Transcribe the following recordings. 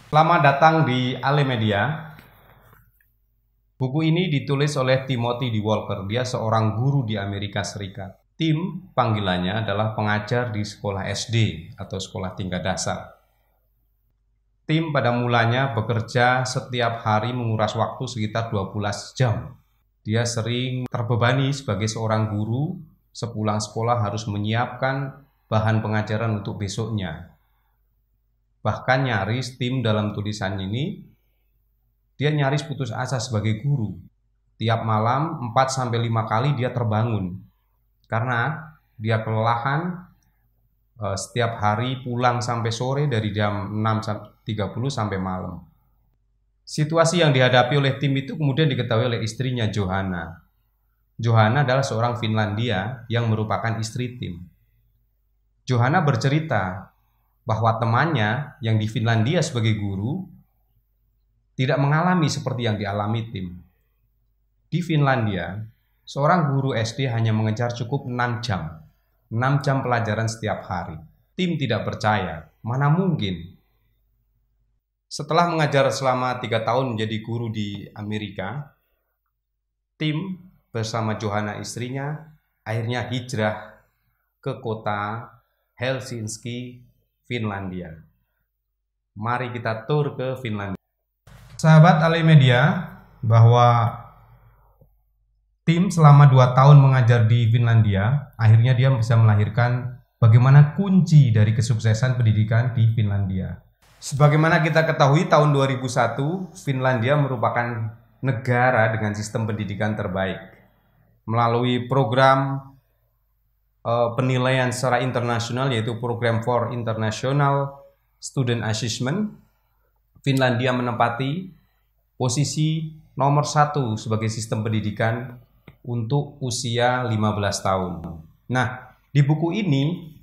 Selamat datang di Ale Media. Buku ini ditulis oleh Timothy D. Walker. Dia seorang guru di Amerika Serikat. Tim panggilannya adalah pengajar di sekolah SD atau sekolah tingkat dasar. Tim pada mulanya bekerja setiap hari menguras waktu sekitar 12 jam. Dia sering terbebani sebagai seorang guru, sepulang sekolah harus menyiapkan bahan pengajaran untuk besoknya. Bahkan nyaris tim dalam tulisan ini, dia nyaris putus asa sebagai guru. Tiap malam 4-5 kali dia terbangun karena dia kelelahan. Setiap hari pulang sampai sore dari jam 6.30 sampai malam. Situasi yang dihadapi oleh tim itu kemudian diketahui oleh istrinya Johanna. Johanna adalah seorang Finlandia yang merupakan istri tim. Johanna bercerita bahwa temannya yang di Finlandia sebagai guru tidak mengalami seperti yang dialami tim. Di Finlandia, seorang guru SD hanya mengejar cukup 6 jam. 6 jam pelajaran setiap hari. Tim tidak percaya, mana mungkin. Setelah mengajar selama 3 tahun menjadi guru di Amerika, tim bersama Johanna istrinya akhirnya hijrah ke kota Helsinki, Finlandia. Mari kita tur ke Finlandia. Sahabat Ale Media, bahwa tim selama 2 tahun mengajar di Finlandia, akhirnya dia bisa melahirkan bagaimana kunci dari kesuksesan pendidikan di Finlandia. Sebagaimana kita ketahui, tahun 2001, Finlandia merupakan negara dengan sistem pendidikan terbaik. Melalui program penilaian secara internasional, yaitu program for International Student Assessment, Finlandia menempati posisi nomor 1 sebagai sistem pendidikan untuk usia 15 tahun. Nah, di buku ini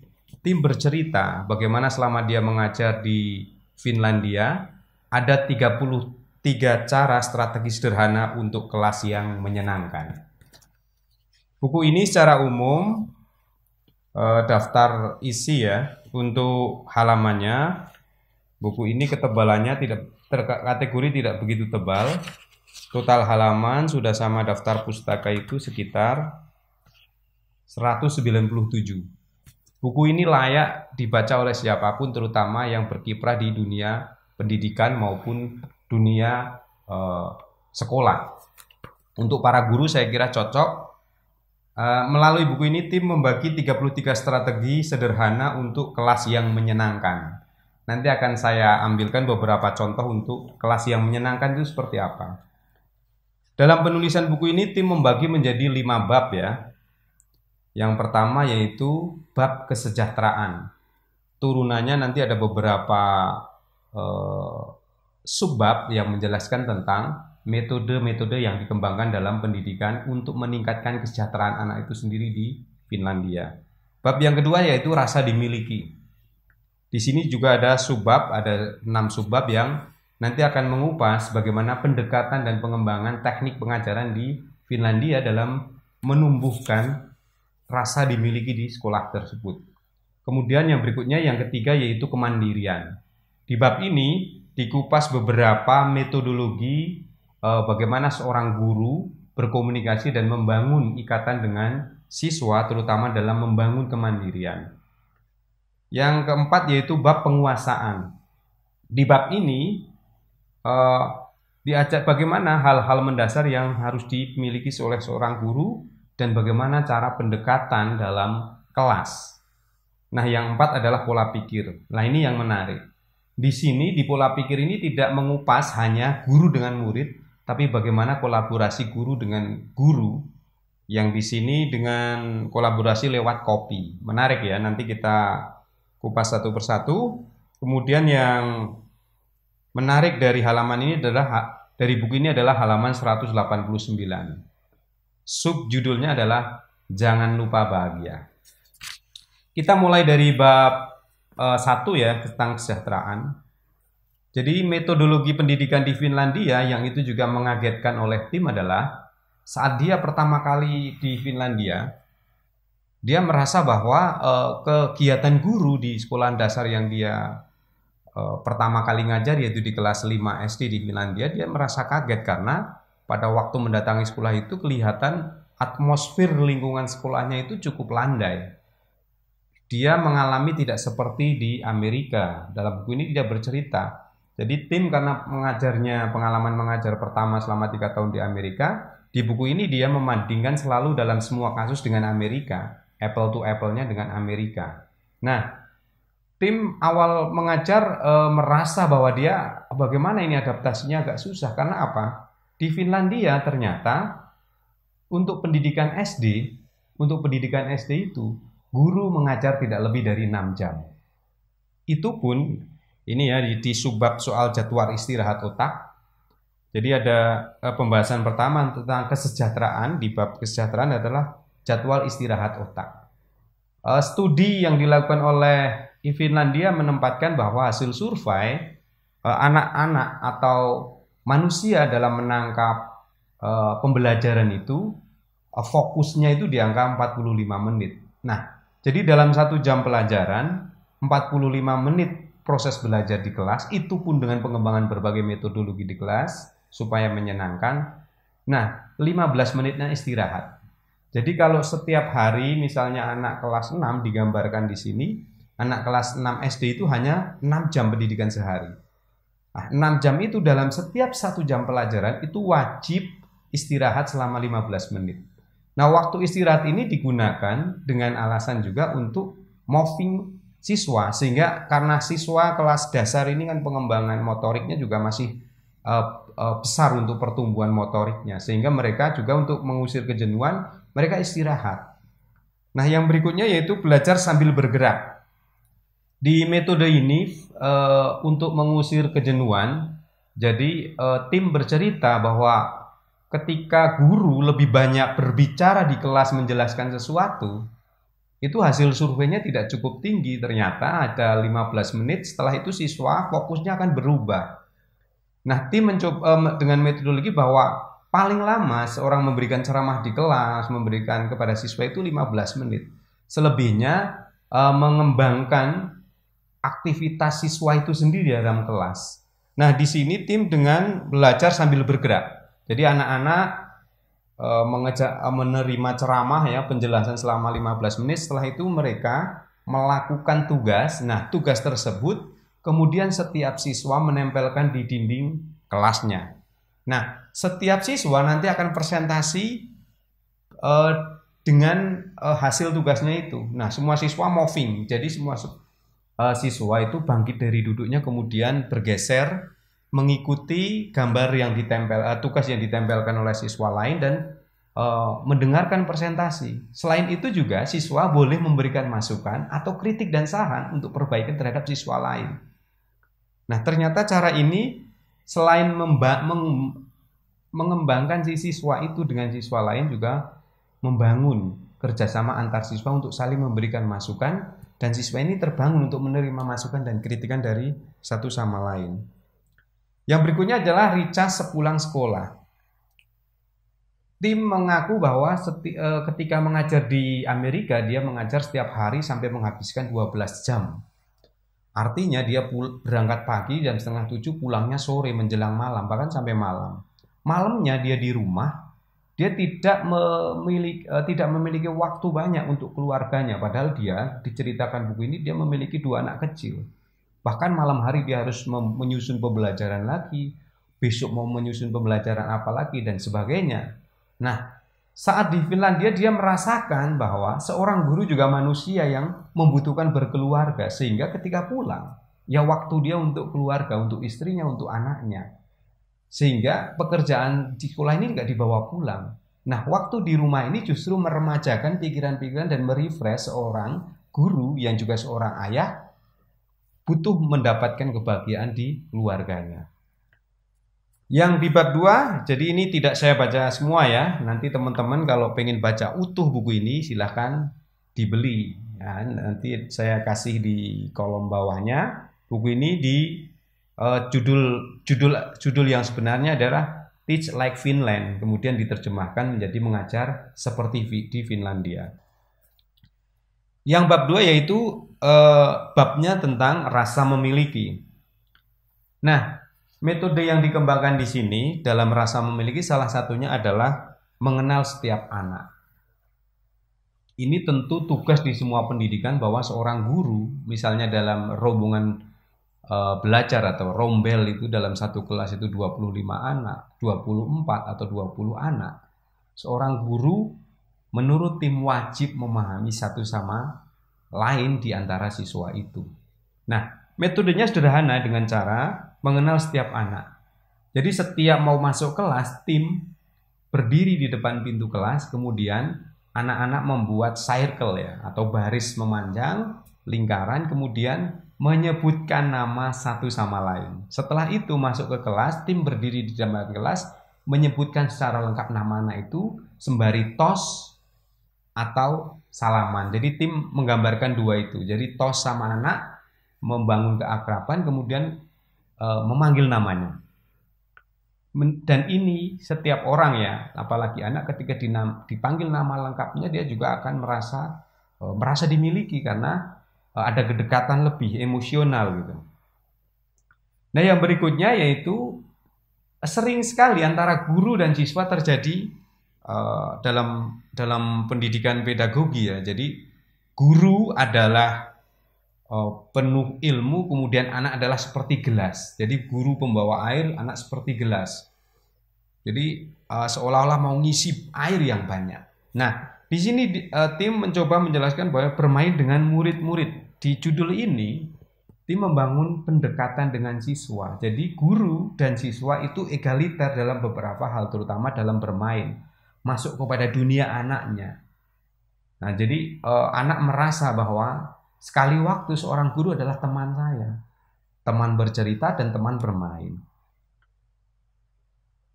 tim bercerita bagaimana selama dia mengajar di Finlandia ada 33 cara strategi sederhana untuk kelas yang menyenangkan. Buku ini secara umum daftar isi ya untuk halamannya. Buku ini ketebalannya tidak terkategori tidak begitu tebal. Total halaman sudah sama daftar pustaka itu sekitar 197. Buku ini layak dibaca oleh siapapun, terutama yang berkiprah di dunia pendidikan maupun dunia sekolah. Untuk para guru saya kira cocok. Melalui buku ini tim membagi 33 strategi sederhana untuk kelas yang menyenangkan. Nanti akan saya ambilkan beberapa contoh untuk kelas yang menyenangkan itu seperti apa. Dalam penulisan buku ini tim membagi menjadi 5 bab ya. Yang pertama yaitu bab kesejahteraan. Turunannya nanti ada beberapa subbab yang menjelaskan tentang metode-metode yang dikembangkan dalam pendidikan untuk meningkatkan kesejahteraan anak itu sendiri di Finlandia. Bab yang kedua yaitu rasa dimiliki. Di sini juga ada subbab, ada 6 subbab yang nanti akan mengupas bagaimana pendekatan dan pengembangan teknik pengajaran di Finlandia dalam menumbuhkan rasa dimiliki di sekolah tersebut. Kemudian yang berikutnya, yang ketiga yaitu kemandirian. Di bab ini dikupas beberapa metodologi bagaimana seorang guru berkomunikasi dan membangun ikatan dengan siswa, terutama dalam membangun kemandirian. Yang keempat yaitu bab penguasaan. Di bab ini diajak bagaimana hal-hal mendasar yang harus dimiliki oleh seorang guru dan bagaimana cara pendekatan dalam kelas. Nah, yang empat adalah pola pikir. Nah, ini yang menarik. Di sini, di pola pikir ini tidak mengupas hanya guru dengan murid, tapi bagaimana kolaborasi guru dengan guru, yang di sini dengan kolaborasi lewat kopi. Menarik ya, nanti kita kupas satu persatu. Kemudian yang menarik dari halaman ini adalah, dari buku ini adalah halaman 189. Subjudulnya adalah Jangan Lupa Bahagia. Kita mulai dari bab 1 ya, tentang kesejahteraan. Jadi metodologi pendidikan di Finlandia yang itu juga mengagetkan oleh tim adalah saat dia pertama kali di Finlandia, dia merasa bahwa kegiatan guru di sekolah dasar yang dia pertama kali ngajar, yaitu di kelas 5 SD di Finlandia, dia merasa kaget karena pada waktu mendatangi sekolah itu kelihatan atmosfer lingkungan sekolahnya itu cukup landai. Dia mengalami tidak seperti di Amerika. Dalam buku ini dia bercerita. Jadi Tim karena pengalaman mengajar pertama selama 3 tahun di Amerika, di buku ini dia membandingkan selalu dalam semua kasus dengan Amerika, apple to apple-nya dengan Amerika. Nah, Tim awal mengajar merasa bahwa dia bagaimana ini adaptasinya agak susah. Karena apa? Di Finlandia ternyata untuk pendidikan SD itu guru mengajar tidak lebih dari 6 jam. Itu pun ini ya di subbab soal jadwal istirahat otak. Jadi ada pembahasan pertama tentang kesejahteraan. Di bab kesejahteraan adalah jadwal istirahat otak. Studi yang dilakukan oleh Finlandia menempatkan bahwa hasil survei anak-anak atau manusia dalam menangkap pembelajaran itu fokusnya itu di angka 45 menit. Nah, jadi dalam 1 jam pelajaran 45 menit proses belajar di kelas, itu pun dengan pengembangan berbagai metodologi di kelas supaya menyenangkan. Nah, 15 menitnya istirahat. Jadi kalau setiap hari misalnya anak kelas 6 digambarkan di sini, anak kelas 6 SD itu hanya 6 jam pendidikan sehari. Nah, 6 jam itu dalam setiap 1 jam pelajaran itu wajib istirahat selama 15 menit. Nah, waktu istirahat ini digunakan dengan alasan juga untuk moving siswa, sehingga karena siswa kelas dasar ini kan pengembangan motoriknya juga masih besar untuk pertumbuhan motoriknya, sehingga mereka juga untuk mengusir kejenuhan mereka istirahat. Nah, yang berikutnya yaitu belajar sambil bergerak. Di metode ini untuk mengusir kejenuhan, jadi Tim bercerita bahwa ketika guru lebih banyak berbicara di kelas menjelaskan sesuatu, itu hasil surveinya tidak cukup tinggi. Ternyata ada 15 menit setelah itu siswa fokusnya akan berubah. Nah, Tim mencoba dengan metodologi bahwa paling lama seorang memberikan ceramah di kelas, memberikan kepada siswa itu 15 menit. Selebihnya mengembangkan aktivitas siswa itu sendiri dalam kelas. Nah, di sini Tim dengan belajar sambil bergerak. Jadi anak-anak menerima ceramah ya, penjelasan selama 15 menit. Setelah itu mereka melakukan tugas. Nah, tugas tersebut kemudian setiap siswa menempelkan di dinding kelasnya. Nah, setiap siswa nanti akan presentasi dengan hasil tugasnya itu. Nah, semua siswa moving. Jadi semua siswa itu bangkit dari duduknya kemudian bergeser mengikuti gambar yang ditempel, tugas yang ditempelkan oleh siswa lain dan mendengarkan presentasi. Selain itu juga siswa boleh memberikan masukan atau kritik dan saran untuk perbaikan terhadap siswa lain. Nah, ternyata cara ini selain mengembangkan si siswa itu dengan siswa lain, juga membangun kerjasama antar siswa untuk saling memberikan masukan, dan siswa ini terbangun untuk menerima masukan dan kritikan dari satu sama lain. Yang berikutnya adalah recharge sepulang sekolah. Tim mengaku bahwa ketika mengajar di Amerika, dia mengajar setiap hari sampai menghabiskan 12 jam. Artinya dia berangkat pagi jam 6:30, pulangnya sore menjelang malam, bahkan sampai malam. Malamnya dia di rumah, dia tidak memiliki waktu banyak untuk keluarganya. Padahal dia diceritakan buku ini dia memiliki 2 anak kecil. Bahkan malam hari dia harus menyusun pembelajaran lagi, besok mau menyusun pembelajaran apa lagi dan sebagainya. Nah, saat di Finlandia dia merasakan bahwa seorang guru juga manusia yang membutuhkan berkeluarga, sehingga ketika pulang ya waktu dia untuk keluarga, untuk istrinya, untuk anaknya, sehingga pekerjaan di sekolah ini nggak dibawa pulang. Nah, waktu di rumah ini justru meremajakan pikiran-pikiran dan merefresh seorang guru yang juga seorang ayah butuh mendapatkan kebahagiaan di keluarganya. Yang di bab 2, jadi ini tidak saya baca semua ya. Nanti teman-teman kalau pengen baca utuh buku ini silahkan dibeli. Ya, nanti saya kasih di kolom bawahnya. Buku ini di judul yang sebenarnya adalah Teach Like Finland. Kemudian diterjemahkan menjadi mengajar seperti di Finlandia. Yang bab 2 yaitu babnya tentang rasa memiliki. Nah, metode yang dikembangkan di sini dalam rasa memiliki salah satunya adalah mengenal setiap anak. Ini tentu tugas di semua pendidikan bahwa seorang guru, misalnya dalam rombongan belajar atau rombel itu dalam satu kelas itu 25 anak, 24 atau 20 anak. Seorang guru menurut tim wajib memahami satu sama lain di antara siswa itu. Nah, metodenya sederhana dengan cara mengenal setiap anak. Jadi setiap mau masuk kelas, tim berdiri di depan pintu kelas, kemudian anak-anak membuat circle ya, atau baris memanjang, lingkaran, kemudian menyebutkan nama satu sama lain. Setelah itu masuk ke kelas, tim berdiri di depan kelas, menyebutkan secara lengkap nama anak itu, sembari tos atau salaman. Jadi tim menggambarkan dua itu. Jadi tos sama anak, membangun keakraban, kemudian memanggil namanya. Dan ini setiap orang ya, apalagi anak ketika dipanggil nama lengkapnya, dia juga akan merasa dimiliki karena ada kedekatan lebih emosional gitu. Nah, yang berikutnya yaitu sering sekali antara guru dan siswa terjadi dalam pendidikan pedagogi ya. Jadi guru adalah penuh ilmu, kemudian anak adalah seperti gelas. Jadi guru pembawa air, anak seperti gelas. Jadi seolah-olah mau ngisi air yang banyak. Nah, di sini tim mencoba menjelaskan bahwa bermain dengan murid-murid. Di judul ini, tim membangun pendekatan dengan siswa. Jadi guru dan siswa itu egaliter dalam beberapa hal, terutama dalam bermain, masuk kepada dunia anaknya. Nah, jadi anak merasa bahwa sekali waktu seorang guru adalah teman saya, teman bercerita dan teman bermain.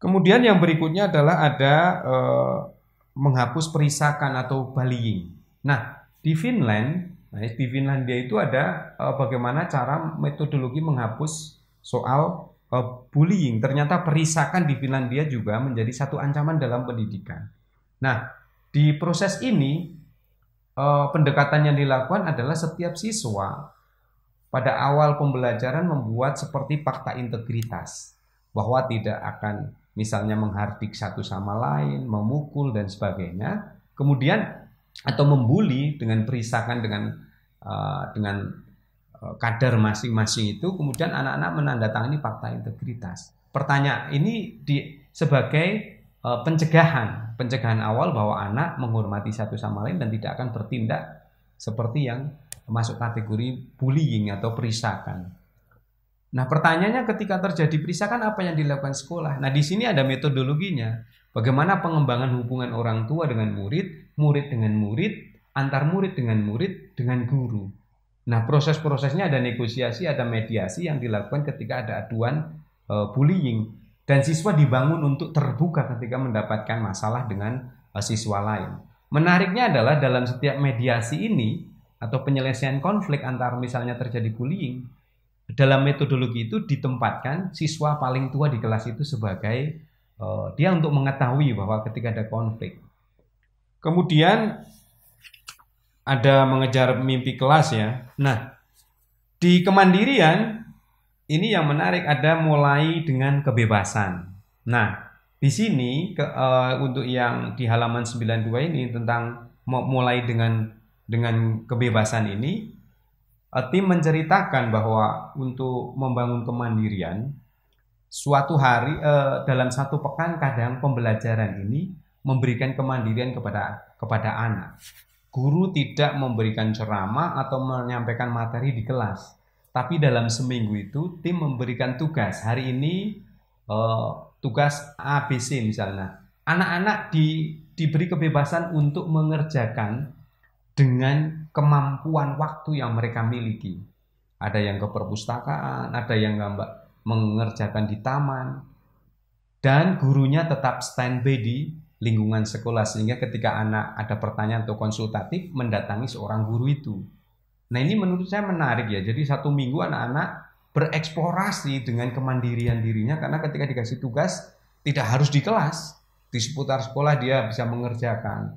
Kemudian yang berikutnya adalah ada menghapus perisakan atau bullying. Nah, di Finlandia itu ada bagaimana cara metodologi menghapus soal bullying. Ternyata perisakan di Finlandia juga menjadi satu ancaman dalam pendidikan. Nah, di proses ini pendekatan yang dilakukan adalah setiap siswa pada awal pembelajaran membuat seperti fakta integritas, bahwa tidak akan misalnya menghardik satu sama lain, memukul dan sebagainya, kemudian atau membuli dengan perisakan dengan kadar masing-masing itu, kemudian anak-anak menandatangani fakta integritas. Pertanyaan ini sebagai pencegahan awal bahwa anak menghormati satu sama lain dan tidak akan bertindak seperti yang masuk kategori bullying atau perisakan. Nah, pertanyaannya ketika terjadi perisakan apa yang dilakukan sekolah? Nah, di sini ada metodologinya. Bagaimana pengembangan hubungan orang tua dengan murid, murid dengan murid, antar murid dengan guru. Nah, proses-prosesnya ada negosiasi, ada mediasi yang dilakukan ketika ada aduan bullying. Dan siswa dibangun untuk terbuka ketika mendapatkan masalah dengan siswa lain. Menariknya adalah dalam setiap mediasi ini atau penyelesaian konflik antar misalnya terjadi bullying, dalam metodologi itu ditempatkan siswa paling tua di kelas itu sebagai dia untuk mengetahui bahwa ketika ada konflik. Kemudian ada mengejar mimpi kelas ya. Nah, di kemandirian ini yang menarik ada mulai dengan kebebasan. Nah, di sini untuk yang di halaman 92 ini tentang mulai dengan kebebasan ini, tim menceritakan bahwa untuk membangun kemandirian, suatu hari dalam satu pekan kadang pembelajaran ini memberikan kemandirian kepada anak. Guru tidak memberikan ceramah atau menyampaikan materi di kelas. Tapi dalam seminggu itu tim memberikan tugas. Hari ini tugas ABC misalnya. Anak-anak diberi kebebasan untuk mengerjakan dengan kemampuan waktu yang mereka miliki. Ada yang ke perpustakaan, ada yang mengerjakan di taman. Dan gurunya tetap standby di lingkungan sekolah. Sehingga ketika anak ada pertanyaan atau konsultatif, mendatangi seorang guru itu. Nah, ini menurut saya menarik ya. Jadi satu minggu anak-anak bereksplorasi dengan kemandirian dirinya, karena ketika dikasih tugas tidak harus di kelas, di seputar sekolah dia bisa mengerjakan.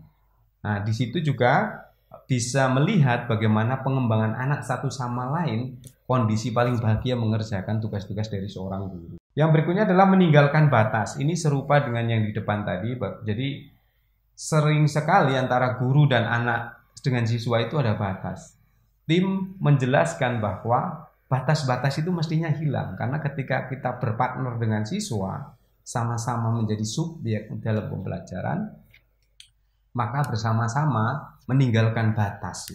Nah, di situ juga bisa melihat bagaimana pengembangan anak satu sama lain, kondisi paling bahagia mengerjakan tugas-tugas dari seorang guru. Yang berikutnya adalah meninggalkan batas. Ini serupa dengan yang di depan tadi. Jadi sering sekali antara guru dan anak dengan siswa itu ada batas. Tim menjelaskan bahwa batas-batas itu mestinya hilang, karena ketika kita berpartner dengan siswa, sama-sama menjadi subjek dalam pembelajaran, maka bersama-sama meninggalkan batas.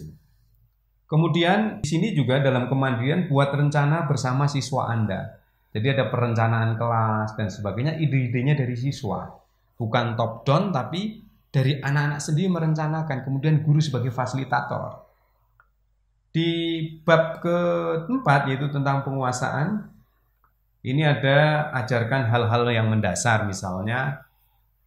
Kemudian di sini juga dalam kemandirian buat rencana bersama siswa Anda. Jadi ada perencanaan kelas dan sebagainya, ide-idenya dari siswa. Bukan top down, tapi dari anak-anak sendiri merencanakan, kemudian guru sebagai fasilitator. Di bab keempat, yaitu tentang penguasaan, ini ada ajarkan hal-hal yang mendasar. Misalnya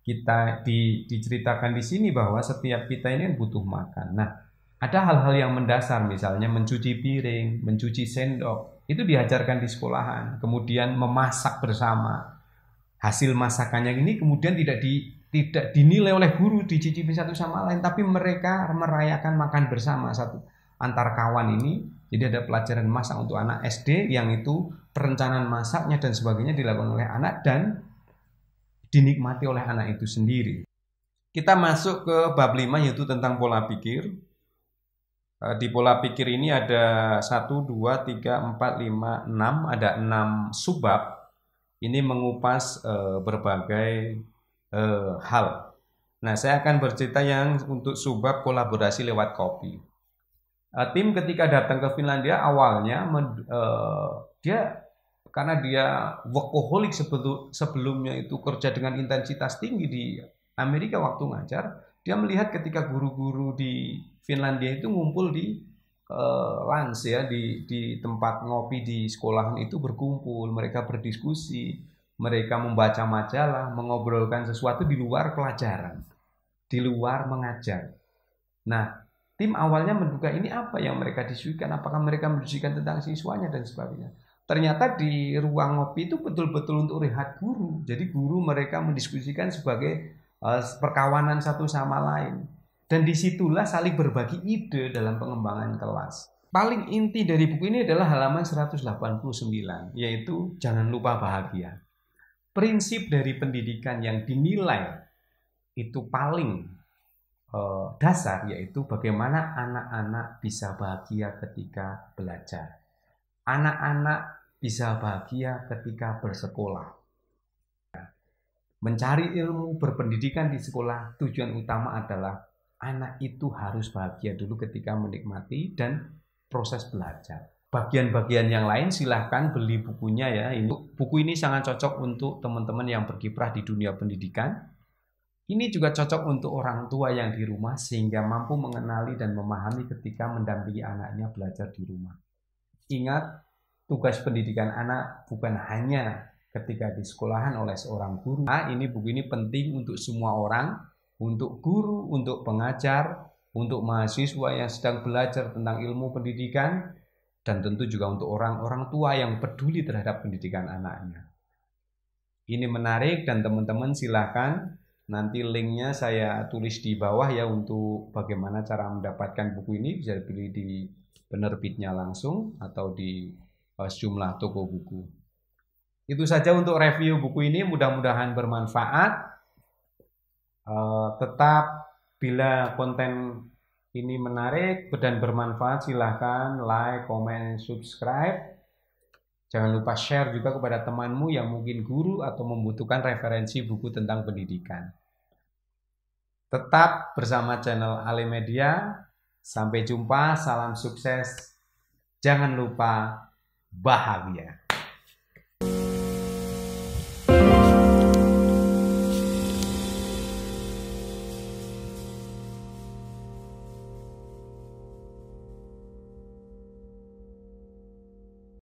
kita diceritakan di sini bahwa setiap kita ini butuh makan. Nah, ada hal-hal yang mendasar, misalnya mencuci piring, mencuci sendok, itu diajarkan di sekolahan. Kemudian memasak bersama. Hasil masakannya ini kemudian tidak dinilai oleh guru, dicicipi satu sama lain, tapi mereka merayakan makan bersama antar kawan ini. Jadi ada pelajaran masak untuk anak SD, yang itu perencanaan masaknya dan sebagainya dilakukan oleh anak dan dinikmati oleh anak itu sendiri. Kita masuk ke bab 5, yaitu tentang pola pikir. Di pola pikir ini ada 1, 2, 3, 4, 5, 6, ada 6 subbab. Ini mengupas berbagai hal. Nah, saya akan bercerita yang untuk subbab kolaborasi lewat kopi. Tim ketika datang ke Finlandia awalnya karena dia workaholic sebelumnya itu kerja dengan intensitas tinggi di Amerika waktu ngajar, dia melihat ketika guru-guru di Finlandia itu ngumpul di lunch ya, di tempat ngopi di sekolahan itu berkumpul, mereka berdiskusi, mereka membaca majalah, mengobrolkan sesuatu di luar pelajaran, di luar mengajar. Nah, tim awalnya menduga ini apa yang mereka diskusikan, apakah mereka mendiskusikan tentang siswanya dan sebagainya. Ternyata di ruang ngopi itu betul-betul untuk rehat guru. Jadi guru mereka mendiskusikan sebagai perkawanan satu sama lain. Dan disitulah saling berbagi ide dalam pengembangan kelas. Paling inti dari buku ini adalah halaman 189, yaitu jangan lupa bahagia. Prinsip dari pendidikan yang dinilai itu paling dasar, yaitu bagaimana anak-anak bisa bahagia ketika belajar. Anak-anak bisa bahagia ketika bersekolah. Mencari ilmu, berpendidikan di sekolah, tujuan utama adalah anak itu harus bahagia dulu ketika menikmati dan proses belajar. Bagian-bagian yang lain silahkan beli bukunya ya. Buku ini sangat cocok untuk teman-teman yang berkiprah di dunia pendidikan. Ini juga cocok untuk orang tua yang di rumah sehingga mampu mengenali dan memahami ketika mendampingi anaknya belajar di rumah. Ingat, tugas pendidikan anak bukan hanya ketika di sekolahan oleh seorang guru. Nah, buku ini penting untuk semua orang, untuk guru, untuk pengajar, untuk mahasiswa yang sedang belajar tentang ilmu pendidikan, dan tentu juga untuk orang-orang tua yang peduli terhadap pendidikan anaknya. Ini menarik dan teman-teman silahkan. Nanti linknya saya tulis di bawah ya untuk bagaimana cara mendapatkan buku ini. Bisa dibeli di penerbitnya langsung atau di sejumlah toko buku. Itu saja untuk review buku ini, mudah-mudahan bermanfaat. Tetap bila konten ini menarik dan bermanfaat silahkan like, comment, subscribe. Jangan lupa share juga kepada temanmu yang mungkin guru atau membutuhkan referensi buku tentang pendidikan. Tetap bersama channel Ale Media. Sampai jumpa, salam sukses. Jangan lupa bahagia.